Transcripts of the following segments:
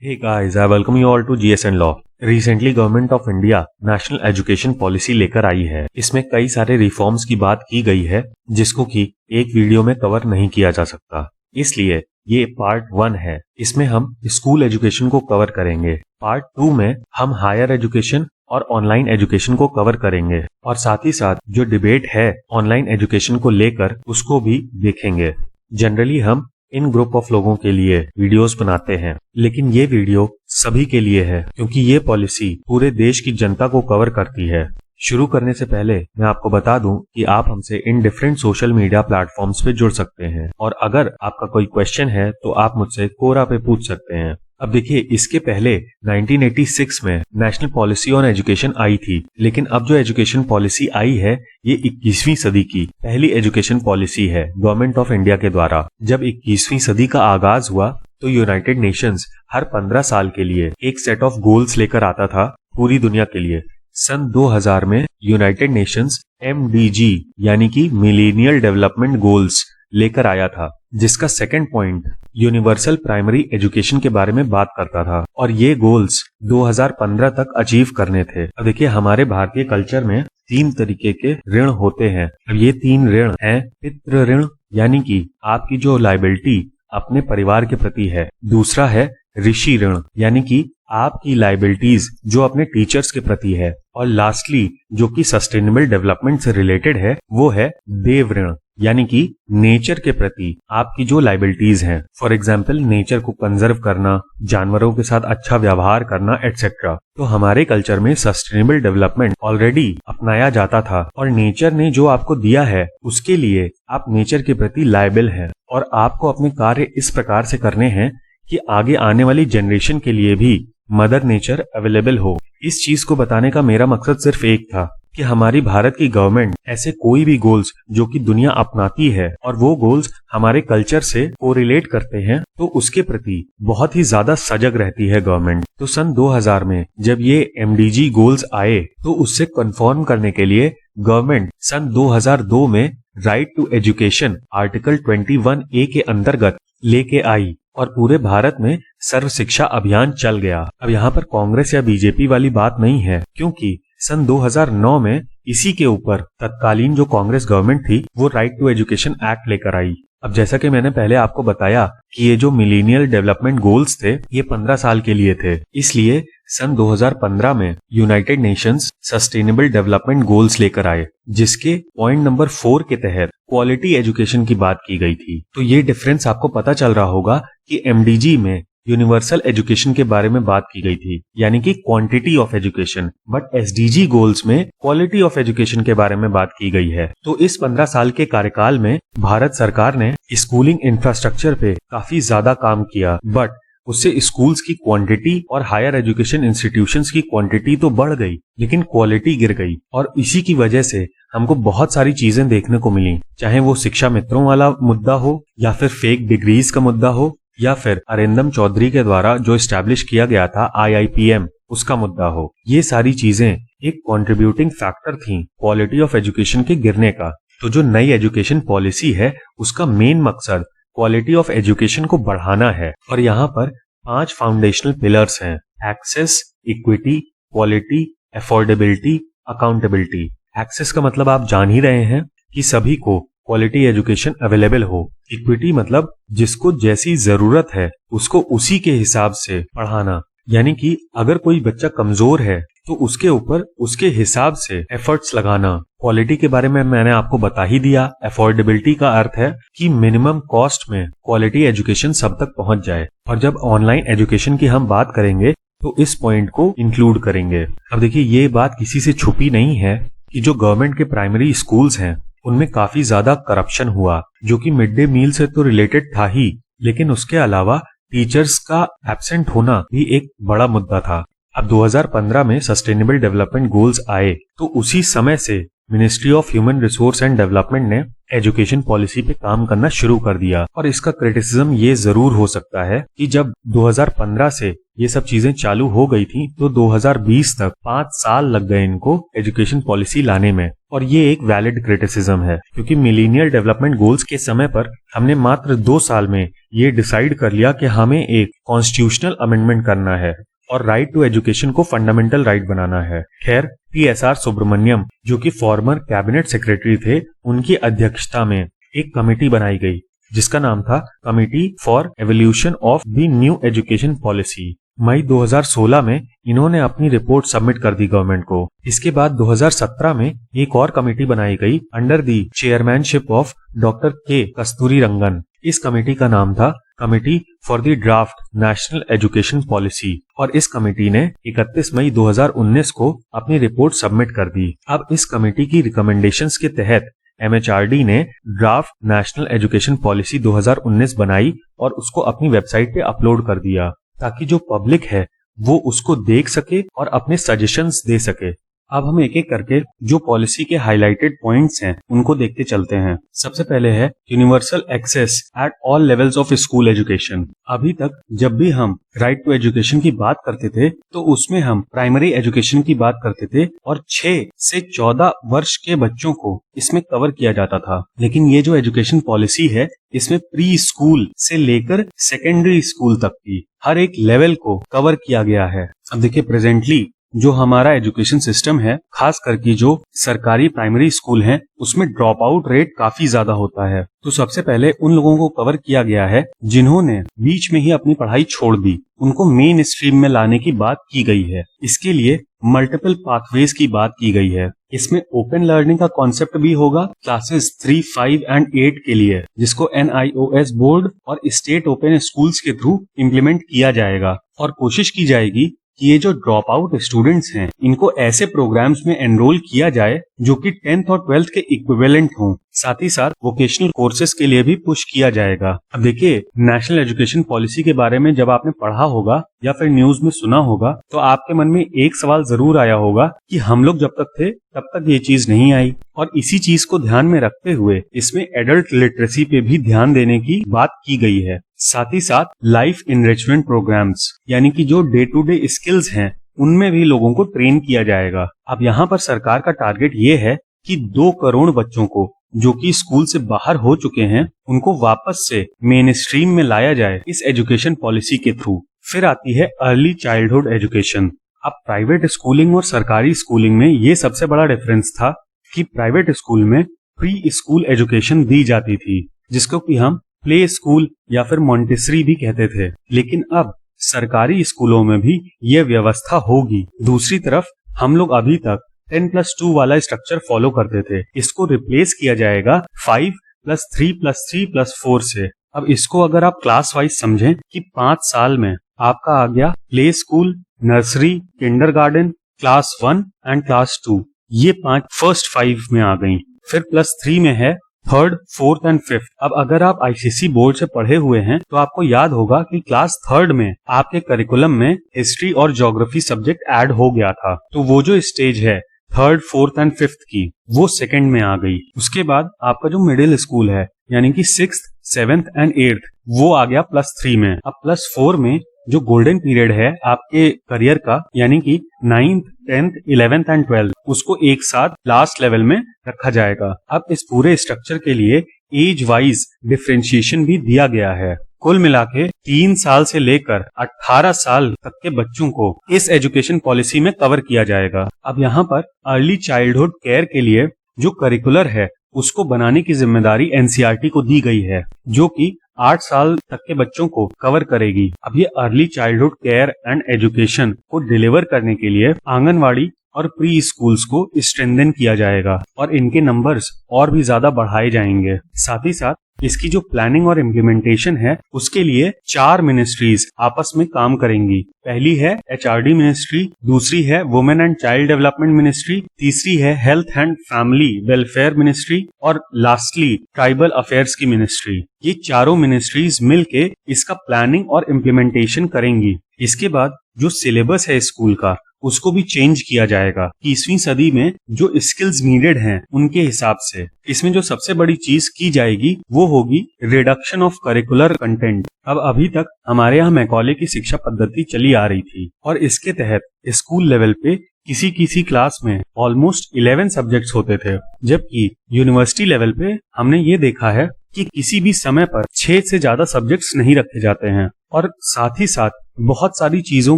Hey guys, I welcome you all to GSN Law. Recently government of India national education policy लेकर आई है। इसमें कई सारे reforms की बात की गई है जिसको कि एक वीडियो में कवर नहीं किया जा सकता, इसलिए ये पार्ट 1 है। इसमें हम स्कूल एजुकेशन को कवर करेंगे। पार्ट 2 में हम हायर एजुकेशन और ऑनलाइन एजुकेशन को कवर करेंगे और साथ ही साथ जो डिबेट है ऑनलाइन एजुकेशन को लेकर उसको भी देखेंगे। जनरली हम इन ग्रुप ऑफ लोगों के लिए वीडियोस बनाते हैं, लेकिन ये वीडियो सभी के लिए है क्योंकि ये पॉलिसी पूरे देश की जनता को कवर करती है। शुरू करने से पहले मैं आपको बता दूं कि आप हमसे in different social media platforms पे जुड़ सकते हैं और अगर आपका कोई क्वेश्चन है तो आप मुझसे कोरा पे पूछ सकते हैं। अब देखिए, इसके पहले 1986 में national policy on education I थी, लेकिन अब जो एजुकेशन पॉलिसी आई है ये 21वीं सदी की पहली एजुकेशन पॉलिसी है गवर्नमेंट ऑफ इंडिया के द्वारा। जब 21वीं सदी का आगाज हुआ तो यूनाइटेड नेशंस हर 15 साल के लिए एक सेट ऑफ गोल्स लेकर आता था पूरी दुनिया के लिए। सन 2000 में यूनाइटेड नेशंस MDG यानी कि मिलेनियल डेवलपमेंट गोल्स लेकर आया था, जिसका second point universal primary education के बारे में बात करता था और ये गोल्स 2015 तक अचीव करने थे। अब देखिए, हमारे भारतीय कल्चर में 3 तरीके के ऋण होते हैं। अब ये 3 ऋण हैं पितृ ऋण यानी कि आपकी जो लायबिलिटी अपने परिवार के प्रति है। दूसरा है ऋषि ऋण यानी कि आपकी लायबिलिटीज जो अपने टीचर्स के प्रति है। और लास्टली जो कि सस्टेनेबल डेवलपमेंट से रिलेटेड है वो है देव ऋण यानी कि नेचर के प्रति आपकी जो लायबिलिटीज हैं। फॉर एग्जाम्पल, नेचर को कंजर्व करना, जानवरों के साथ अच्छा व्यवहार करना एटसेट्रा। तो हमारे कल्चर में सस्टेनेबल डेवलपमेंट ऑलरेडी अपनाया जाता था और नेचर ने जो आपको दिया है उसके लिए आप नेचर के प्रति लायबल हैं और आपको अपने कार्य इस प्रकार से करने हैं कि आगे आने वाली जनरेशन के लिए भी मदर नेचर अवेलेबल हो। इस चीज को बताने का मेरा मकसद सिर्फ एक था कि हमारी भारत की गवर्नमेंट ऐसे कोई भी गोल्स जो कि दुनिया अपनाती है और वो गोल्स हमारे कल्चर से कोरिलेट करते हैं तो उसके प्रति बहुत ही ज्यादा सजग रहती है गवर्नमेंट। तो सन 2000 में जब ये MDG गोल्स आए तो उससे कंफर्म करने के लिए गवर्नमेंट सन 2002 में right to education article 21A के अंतर्गत लेके आई और पूरे भारत में सर्व शिक्षा अभियान चल गया। अब यहाँ पर कांग्रेस या बीजेपी वाली बात नहीं है, क्योंकि सन 2009 में इसी के ऊपर तत्कालीन जो कांग्रेस गवर्नमेंट थी वो राइट टू एजुकेशन एक्ट लेकर आई। अब जैसा कि मैंने पहले आपको बताया कि ये जो मिलेनियल डेवलपमेंट गोल्स थे ये 15 साल के लिए थे, इसलिए सन 2015 में United Nations sustainable development goals लेकर आए, जिसके पॉइंट नंबर 4 के तहत क्वालिटी एजुकेशन की बात की गई थी। तो ये डिफरेंस आपको पता चल रहा होगा कि MDG में यूनिवर्सल एजुकेशन के बारे में बात की गई थी यानी कि quantity of education, but SDG goals में क्वालिटी ऑफ एजुकेशन के बारे में बात की गई है। तो इस 15 साल के कार्यकाल में भारत सरकार ने स्कूलिंग इंफ्रास्ट्रक्चर पे काफी ज्यादा काम किया, बट उससे स्कूल्स की क्वांटिटी और हायर एजुकेशन इंस्टीट्यूशंस की क्वांटिटी तो बढ़ गई लेकिन क्वालिटी गिर गई। और इसी की वजह से हमको बहुत सारी चीजें देखने को मिली, चाहे वो शिक्षा मित्रों वाला मुद्दा हो या फिर फेक डिग्रीज का मुद्दा हो या फिर अरिंदम चौधरी के द्वारा जो एस्टैब्लिश किया गया था IIPM उसका मुद्दा हो। ये सारी चीजें एक कंट्रीब्यूटिंग फैक्टर थी क्वालिटी ऑफ एजुकेशन के गिरने का। तो जो नई एजुकेशन पॉलिसी है उसका मेन मकसद क्वालिटी ऑफ एजुकेशन को बढ़ाना है और यहाँ पर 5 फाउंडेशनल पिलर्स हैं: access, equity, quality, affordability, accountability. Access का मतलब आप जान ही रहे हैं कि सभी को क्वालिटी एजुकेशन अवेलेबल हो। इक्विटी मतलब जिसको जैसी जरूरत है उसको उसी के हिसाब से पढ़ाना, यानी कि अगर कोई बच्चा कमजोर है तो उसके ऊपर उसके हिसाब से एफर्ट्स लगाना। क्वालिटी के बारे में मैंने आपको बता ही दिया। अफोर्डेबिलिटी का अर्थ है कि मिनिमम कॉस्ट में क्वालिटी एजुकेशन सब तक पहुंच जाए। और जब ऑनलाइन एजुकेशन की हम बात करेंगे तो इस पॉइंट को इंक्लूड करेंगे। अब देखिए, ये बात किसी से छुपी नहीं है कि जो गवर्नमेंट के प्राइमरी स्कूल्स हैं उनमें काफी ज्यादा करप्शन हुआ, जो कि मिड डे मील से तो रिलेटेड था ही, लेकिन उसके अलावा टीचर्स का एब्सेंट होना भी एक बड़ा मुद्दा था। अब 2015 में सस्टेनेबल डेवलपमेंट गोल्स आए तो उसी समय से ministry of human resource and development ने एजुकेशन पॉलिसी पे काम करना शुरू कर दिया। और इसका क्रिटिसिज्म ये जरूर हो सकता है कि जब 2015 से ये सब चीजें चालू हो गई थी तो 2020 तक 5 साल लग गए इनको एजुकेशन पॉलिसी लाने में। और ये एक वैलिड क्रिटिसिज्म है, क्योंकि मिलेनियल डेवलपमेंट गोल्स के समय पर हमने मात्र 2 साल में ये डिसाइड कर लिया कि हमें एक कॉन्स्टिट्यूशनल अमेंडमेंट करना है और राइट टू एजुकेशन को फंडामेंटल राइट बनाना है। खैर, PSR सुब्रमण्यम, जो कि फॉर्मर कैबिनेट सेक्रेटरी थे, उनकी अध्यक्षता में एक कमेटी बनाई गई जिसका नाम था committee for evolution of the new education policy. मई 2016 में इन्होंने अपनी रिपोर्ट सबमिट कर दी गवर्नमेंट को। इसके बाद 2017 में एक और कमेटी बनाई गई under the chairmanship of doctor के कस्तूरीरंगन। इस कमेटी का नाम था committee for the draft national education policy और इस कमेटी ने 31 मई 2019 को अपनी रिपोर्ट सबमिट कर दी। अब इस कमेटी की रिकमेंडेशंस के तहत MHRD ने ड्राफ्ट नेशनल एजुकेशन पॉलिसी 2019 बनाई और उसको अपनी वेबसाइट पे अपलोड कर दिया ताकि जो पब्लिक है वो उसको देख सके और अपने सजेशंस दे सके। अब हम एक एक करके जो पॉलिसी के हाइलाइटेड पॉइंट्स हैं उनको देखते चलते हैं। सबसे पहले है universal access at all levels of school education. अभी तक जब भी हम राइट टू एजुकेशन की बात करते थे तो उसमें हम प्राइमरी एजुकेशन की बात करते थे और 6 से 14 वर्ष के बच्चों को इसमें कवर किया जाता था। लेकिन ये जो एजुकेशन पॉलिसी है इसमें प्री स्कूल से लेकर सेकेंडरी स्कूल तक की हर एक लेवल को कवर किया गया है। अब देखिए, प्रेजेंटली जो हमारा एजुकेशन सिस्टम है, खास करके जो सरकारी प्राइमरी स्कूल हैं, उसमें ड्रॉप आउट रेट काफी ज्यादा होता है। तो सबसे पहले उन लोगों को कवर किया गया है जिन्होंने बीच में ही अपनी पढ़ाई छोड़ दी, उनको मेन स्ट्रीम में लाने की बात की गई है। इसके लिए मल्टीपल पाथवेज की बात की गई है। इसमें ओपन लर्निंग का कॉन्सेप्ट भी होगा क्लासेस 3, 5 एंड 8 के लिए, जिसको NIOS बोर्ड और स्टेट ओपन स्कूल्स के थ्रू इम्प्लीमेंट किया जाएगा। और कोशिश की जाएगी कि ये जो ड्रॉप आउट स्टूडेंट्स हैं इनको ऐसे प्रोग्राम्स में एनरोल किया जाए जो कि 10th और 12th के इक्विवेलेंट हों। साथ ही साथ वोकेशनल कोर्सेज के लिए भी पुश किया जाएगा। अब देखिए, नेशनल एजुकेशन पॉलिसी के बारे में जब आपने पढ़ा होगा या फिर न्यूज में सुना होगा तो आपके मन में एक सवाल जरूर आया होगा कि हम लोग जब तक थे तब तक ये चीज नहीं आई। और इसी चीज को ध्यान में रखते हुए इसमें एडल्ट लिटरेसी पे भी ध्यान देने की बात की गई है। साथ ही साथ लाइफ इनरिचमेंट प्रोग्राम्स, यानी कि जो डे टू डे स्किल्स हैं उनमें भी लोगों को ट्रेन किया जाएगा। अब यहाँ पर सरकार का टारगेट ये है कि 2 करोड़ बच्चों को जो कि स्कूल से बाहर हो चुके हैं उनको वापस से मेन स्ट्रीम में लाया जाए इस एजुकेशन पॉलिसी के थ्रू। फिर आती है अर्ली चाइल्डहुड एजुकेशन। अब प्राइवेट स्कूलिंग और सरकारी स्कूलिंग में ये सबसे बड़ा डिफरेंस था कि प्राइवेट स्कूल में प्री स्कूल एजुकेशन दी जाती थी, जिसको कि हम प्ले स्कूल या फिर मॉन्टेसरी भी कहते थे। लेकिन अब सरकारी स्कूलों में भी ये व्यवस्था होगी। दूसरी तरफ हम लोग अभी तक 10+2 वाला स्ट्रक्चर फॉलो करते थे, इसको रिप्लेस किया जाएगा 5+3+3+4 से। अब इसको अगर आप क्लास वाइज समझें कि 5 साल में आपका आ गया play school, nursery, kindergarten, class 1 and class 2, ये 5 फर्स्ट 5 में आ गई। फिर +3 में है 3rd, 4th एंड 5th। अब अगर आप ICSE बोर्ड से पढ़े हुए हैं तो आपको याद होगा कि क्लास 3rd में आपके करिकुलम में हिस्ट्री और ज्योग्राफी सब्जेक्ट ऐड हो गया था। तो वो जो स्टेज है 3rd, 4th एंड 5th की, वो 2nd में आ गई। उसके बाद आपका जो मिडिल स्कूल है यानी कि 6th, 7th एंड 8th, वो आ गया +3 में। अब +4 में जो गोल्डन पीरियड है आपके करियर का, यानी कि 9th, 10th, 11th and 12th, उसको एक साथ लास्ट लेवल में रखा जाएगा। अब इस पूरे स्ट्रक्चर के लिए एज वाइज डिफरेंशिएशन भी दिया गया है। कुल मिला के 3 साल से लेकर 18 साल तक के बच्चों को इस एजुकेशन पॉलिसी में कवर किया जाएगा। अब यहाँ पर अर्ली चाइल्डहुड केयर के लिए जो करिकुलर है उसको बनाने की जिम्मेदारी NCERT को दी गई है, जो कि 8 साल तक के बच्चों को कवर करेगी। अब ये early childhood care and education को डिलीवर करने के लिए आंगनवाड़ी और प्री स्कूल्स को स्ट्रेंथन किया जाएगा और इनके नंबर्स और भी ज्यादा बढ़ाए जाएंगे। साथ ही साथ इसकी जो प्लानिंग और इम्प्लीमेंटेशन है उसके लिए 4 मिनिस्ट्रीज आपस में काम करेंगी। पहली है HRD मिनिस्ट्री, दूसरी है women and child development ministry, तीसरी है health and family welfare ministry और लास्टली ट्राइबल अफेयर्स की मिनिस्ट्री। ये चारों मिनिस्ट्रीज मिलके इसका प्लानिंग और इम्प्लीमेंटेशन करेंगी। इसके बाद जो सिलेबस है स्कूल का उसको भी चेंज किया जाएगा 20वीं सदी में जो स्किल्स नीडेड हैं उनके हिसाब से। इसमें जो सबसे बड़ी चीज की जाएगी वो होगी रिडक्शन ऑफ करिकुलर कंटेंट। अब अभी तक हमारे यहाँ मैकॉले की शिक्षा पद्धति चली आ रही थी और इसके तहत स्कूल लेवल पे किसी किसी क्लास में ऑलमोस्ट 11 सब्जेक्ट्स होते थे, जबकि यूनिवर्सिटी लेवल पे हमने ये देखा है कि किसी भी समय पर 6 से ज्यादा सब्जेक्ट्स नहीं रखे जाते हैं और साथ ही साथ बहुत सारी चीजों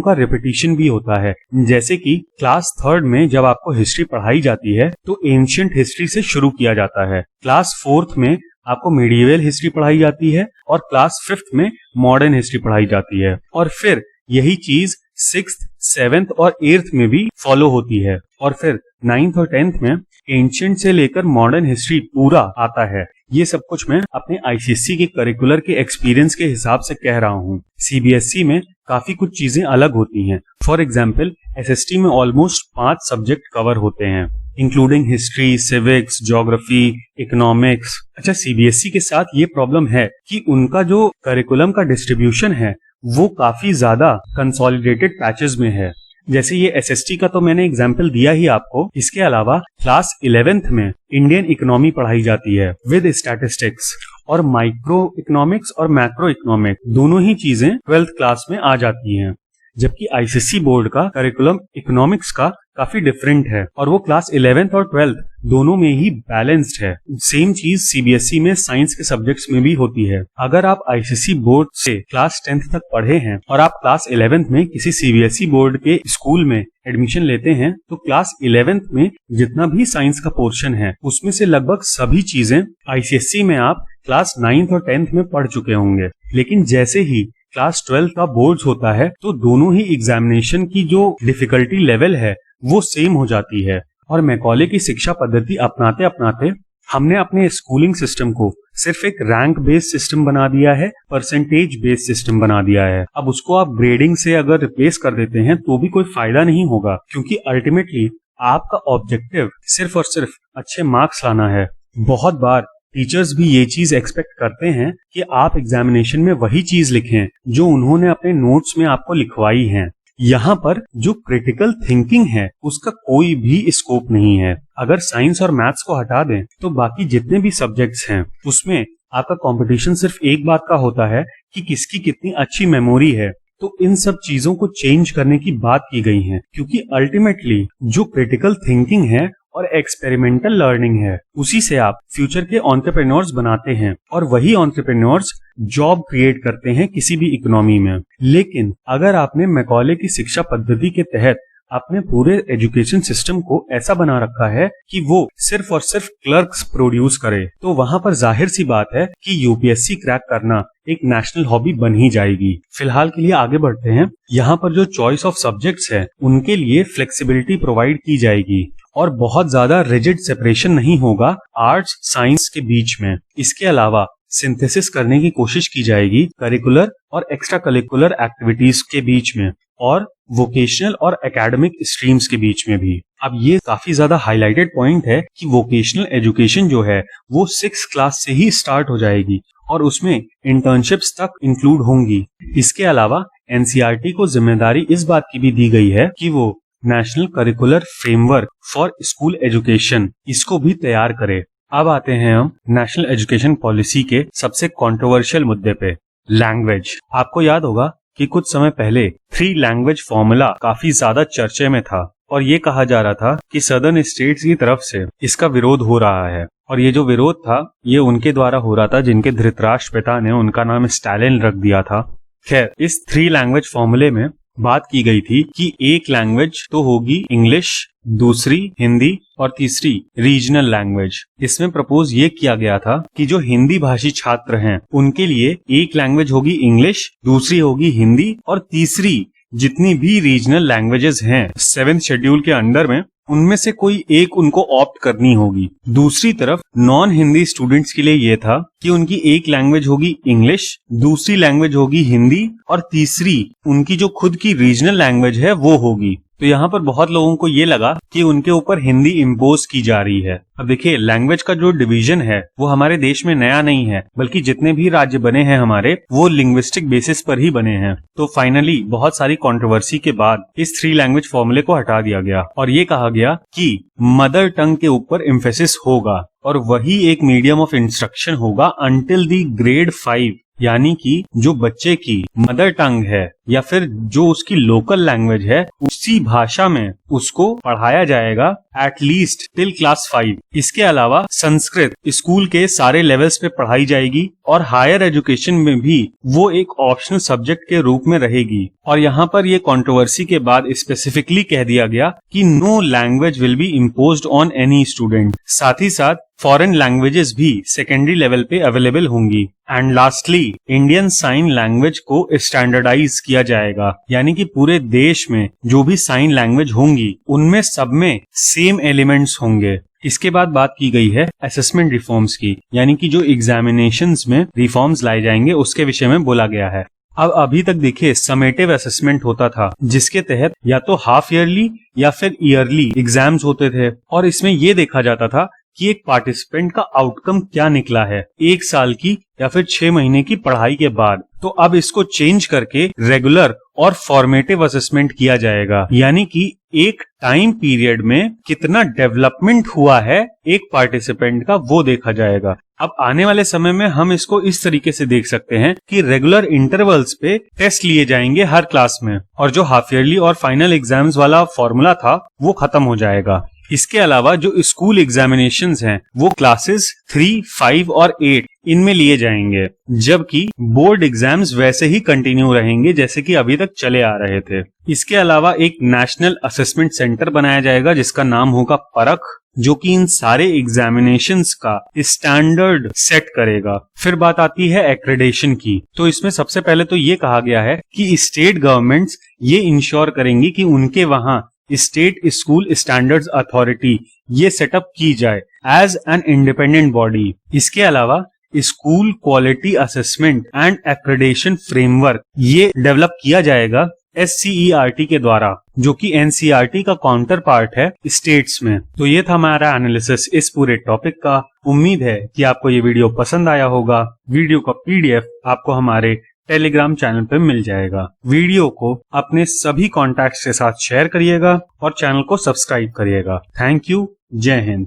का रिपीटिशन भी होता है। जैसे कि क्लास 3rd में जब आपको हिस्ट्री पढ़ाई जाती है तो एंशिएंट हिस्ट्री से शुरू किया जाता है, क्लास 4th में आपको मिडिवल हिस्ट्री पढ़ाई जाती है और क्लास 5th में मॉडर्न हिस्ट्री पढ़ाई जाती है और फिर यही चीज 6th, 7th और 8th में भी फॉलो होती है और फिर 9th और 10th में एंशिएंट से लेकर मॉडर्न हिस्ट्री पूरा आता है। ये सब कुछ मैं अपने आईसीएसई के करिकुलर के एक्सपीरियंस के हिसाब से कह रहा हूँ। सीबीएसई में काफी कुछ चीजें अलग होती हैं। फॉर एग्जाम्पल एसएसटी में ऑलमोस्ट 5 सब्जेक्ट कवर होते हैं, including history, civics, geography, economics. अच्छा, सीबीएसई के साथ ये प्रॉब्लम है कि उनका जो करिकुलम का डिस्ट्रीब्यूशन है वो काफी ज्यादा कंसोलिडेटेड पैचेस में है। जैसे ये एसएसटी का तो मैंने एग्जाम्पल दिया ही आपको। इसके अलावा क्लास 11th में इंडियन इकोनॉमी पढ़ाई जाती है विद स्टैटिस्टिक्स और माइक्रो इकोनॉमिक्स और मैक्रो इकोनॉमिक्स दोनों ही चीजें 12th क्लास में आ जाती हैं। जबकि आईसीएसई बोर्ड का करिकुलम इकोनॉमिक्स का काफी डिफरेंट है और वो क्लास 11th और 12th दोनों में ही बैलेंस्ड है। सेम चीज सीबीएसई में साइंस के सब्जेक्ट्स में भी होती है। अगर आप आईसीएसई बोर्ड से क्लास 10th तक पढ़े हैं और आप क्लास 11th में किसी सीबीएसई बोर्ड के स्कूल में एडमिशन लेते हैं तो क्लास 11th में जितना भी साइंस का पोर्शन है उसमें से लगभग सभी चीजें आईसीएसई में आप क्लास 9th और 10th में पढ़ चुके होंगे। लेकिन जैसे ही क्लास 12 का बोर्ड्स होता है तो दोनों ही एग्जामिनेशन की जो डिफिकल्टी लेवल है वो सेम हो जाती है। और मैकॉले की शिक्षा पद्धति अपनाते अपनाते हमने अपने स्कूलिंग सिस्टम को सिर्फ एक रैंक बेस्ड सिस्टम बना दिया है, परसेंटेज बेस्ड सिस्टम बना दिया है। अब उसको आप ग्रेडिंग से अगर रिप्लेस कर देते हैं तो भी कोई फायदा नहीं होगा, क्योंकि अल्टीमेटली आपका ऑब्जेक्टिव सिर्फ और सिर्फ अच्छे मार्क्स लाना है। बहुत बार टीचर्स भी ये चीज एक्सपेक्ट करते हैं कि आप एग्जामिनेशन में वही चीज लिखें जो उन्होंने अपने नोट्स में आपको लिखवाई है। यहाँ पर जो क्रिटिकल थिंकिंग है उसका कोई भी स्कोप नहीं है। अगर साइंस और मैथ्स को हटा दें तो बाकी जितने भी सब्जेक्ट्स हैं उसमें आपका कंपटीशन सिर्फ एक बात का होता है कि किसकी कितनी अच्छी मेमोरी है। तो इन सब चीजों को चेंज करने की बात की गई है, क्योंकि अल्टीमेटली जो क्रिटिकल थिंकिंग है और एक्सपेरिमेंटल लर्निंग है उसी से आप फ्यूचर के एंटरप्रेन्योर्स बनाते हैं और वही एंटरप्रेन्योर्स जॉब क्रिएट करते हैं किसी भी इकोनॉमी में। लेकिन अगर आपने मैकॉले की शिक्षा पद्धति के तहत आपने पूरे एजुकेशन सिस्टम को ऐसा बना रखा है कि वो सिर्फ और सिर्फ क्लर्क्स प्रोड्यूस करे, तो वहां पर जाहिर सी बात है कि यूपीएससी क्रैक करना एक नेशनल हॉबी बन ही जाएगी। फिलहाल के लिए आगे बढ़ते हैं। यहाँ पर जो चॉइस ऑफ सब्जेक्ट्स है उनके लिए फ्लेक्सिबिलिटी प्रोवाइड की जाएगी और बहुत ज्यादा रिजिड सेपरेशन नहीं होगा आर्ट्स साइंस के बीच में। इसके अलावा सिंथेसिस करने की कोशिश की जाएगी करिकुलर और एक्स्ट्रा करिकुलर एक्टिविटीज के बीच में और वोकेशनल और एकेडमिक स्ट्रीम्स के बीच में भी। अब ये काफी ज्यादा हाईलाइटेड पॉइंट है कि वोकेशनल एजुकेशन जो है वो 6th क्लास से ही स्टार्ट हो जाएगी और उसमें इंटर्नशिप्स तक इंक्लूड होंगी। इसके अलावा एनसीईआरटी को जिम्मेदारी इस बात की भी दी गई है कि वो national curricular framework for school education इसको भी तैयार करे। अब आते हैं हम नेशनल एजुकेशन पॉलिसी के सबसे कंट्रोवर्शियल मुद्दे पे, लैंग्वेज। आपको याद होगा कि कुछ समय पहले 3 लैंग्वेज फॉर्मूला काफी ज्यादा चर्चे में था और ये कहा जा रहा था कि सदर्न स्टेट्स की तरफ से इसका विरोध हो रहा है। और ये जो विरोध था ये उनके द्वारा हो रहा था जिनके धृतराष्ट्र पिता ने उनका नाम स्टालिन रख दिया था। खैर, इस 3 लैंग्वेज फॉर्मूले में बात की गई थी कि एक लैंग्वेज तो होगी इंग्लिश, दूसरी हिंदी और तीसरी रीजनल लैंग्वेज। इसमें प्रपोज ये किया गया था कि जो हिंदी भाषी छात्र हैं उनके लिए एक लैंग्वेज होगी इंग्लिश, दूसरी होगी हिंदी और तीसरी जितनी भी रीजनल लैंग्वेजेस हैं 7th शेड्यूल के अंडर में उनमें से कोई एक उनको ऑप्ट करनी होगी। दूसरी तरफ नॉन हिंदी स्टूडेंट्स के लिए ये था कि उनकी एक लैंग्वेज होगी इंग्लिश, दूसरी लैंग्वेज होगी हिंदी और तीसरी उनकी जो खुद की रीजनल लैंग्वेज है वो होगी। तो यहाँ पर बहुत लोगों को ये लगा कि उनके ऊपर हिंदी इम्पोज की जा रही है। अब देखिए, लैंग्वेज का जो डिवीजन है वो हमारे देश में नया नहीं है, बल्कि जितने भी राज्य बने हैं हमारे, वो लिंग्विस्टिक बेसिस पर ही बने हैं। तो फाइनली बहुत सारी कंट्रोवर्सी के बाद इस 3 लैंग्वेज फॉर्मूले को हटा दिया गया और ये कहा गया कि मदर टंग के ऊपर एम्फेसिस होगा और वही एक मीडियम ऑफ इंस्ट्रक्शन होगा अंटिल दी ग्रेड 5, यानी कि जो बच्चे की मदर टंग है या फिर जो उसकी लोकल लैंग्वेज है उसी भाषा में उसको पढ़ाया जाएगा एटलीस्ट टिल क्लास 5। इसके अलावा संस्कृत स्कूल के सारे लेवल्स पे पढ़ाई जाएगी और हायर एजुकेशन में भी वो एक ऑप्शनल सब्जेक्ट के रूप में रहेगी। और यहाँ पर ये कंट्रोवर्सी के बाद स्पेसिफिकली कह दिया गया कि no language will be imposed on any student. साथ ही साथ फॉरेन लैंग्वेजेस भी सेकेंडरी लेवल पे अवेलेबल होंगी। And lastly, Indian sign language को स्टैंडर्डाइज किया जाएगा, यानी कि पूरे देश में जो भी साइन लैंग्वेज होंगी उनमें सब में सेम एलिमेंट्स होंगे। इसके बाद बात की गई है असेसमेंट रिफॉर्म्स की, यानी कि जो एग्जामिनेशंस में रिफॉर्म्स लाए जाएंगे उसके विषय में बोला गया है। अब अभी तक देखिए समेटिव असेसमेंट होता था, जिसके तहत या तो हाफ ईयरली या फिर ईयरली एग्जाम्स होते थे और इसमें ये देखा जाता था कि एक पार्टिसिपेंट का आउटकम क्या निकला है 1 साल की या फिर 6 महीने की पढ़ाई के बाद। तो अब इसको चेंज करके रेगुलर और फॉर्मेटिव असेसमेंट किया जाएगा, यानी कि एक टाइम पीरियड में कितना डेवलपमेंट हुआ है एक पार्टिसिपेंट का वो देखा जाएगा। अब आने वाले समय में हम इसको इस तरीके से देख सकते हैं कि रेगुलर इंटरवल्स पे टेस्ट लिए जाएंगे हर क्लास में और जो हाफ ईयरली और फाइनल एग्जाम्स वाला फॉर्मूला था वो खत्म हो जाएगा। इसके अलावा जो स्कूल एग्जामिनेशंस हैं वो क्लासेस 3, 5 और 8 इनमें लिए जाएंगे, जबकि बोर्ड एग्जाम्स वैसे ही कंटिन्यू रहेंगे जैसे कि अभी तक चले आ रहे थे। इसके अलावा एक नेशनल असेसमेंट सेंटर बनाया जाएगा जिसका नाम होगा परख, जो कि इन सारे एग्जामिनेशंस का स्टैंडर्ड सेट करेगा। फिर बात आती है एक्रेडिटेशन की। तो इसमें सबसे पहले तो ये कहा गया है कि स्टेट गवर्नमेंट्स ये इंश्योर करेंगी कि उनके वहां स्टेट स्कूल स्टैंडर्ड्स अथॉरिटी ये सेटअप की जाए एज एन इंडिपेंडेंट बॉडी। इसके अलावा school quality assessment and accreditation framework ये डेवलप किया जाएगा SCERT के द्वारा, जो कि NCERT का काउंटर पार्ट है स्टेट्स में। तो ये था हमारा एनालिसिस इस पूरे टॉपिक का। उम्मीद है कि आपको ये वीडियो पसंद आया होगा। वीडियो का PDF आपको हमारे टेलीग्राम चैनल पे मिल जाएगा। वीडियो को अपने सभी कॉन्टैक्ट्स के साथ शेयर करिएगा और चैनल को सब्सक्राइब करिएगा। Thank you. जय हिंद।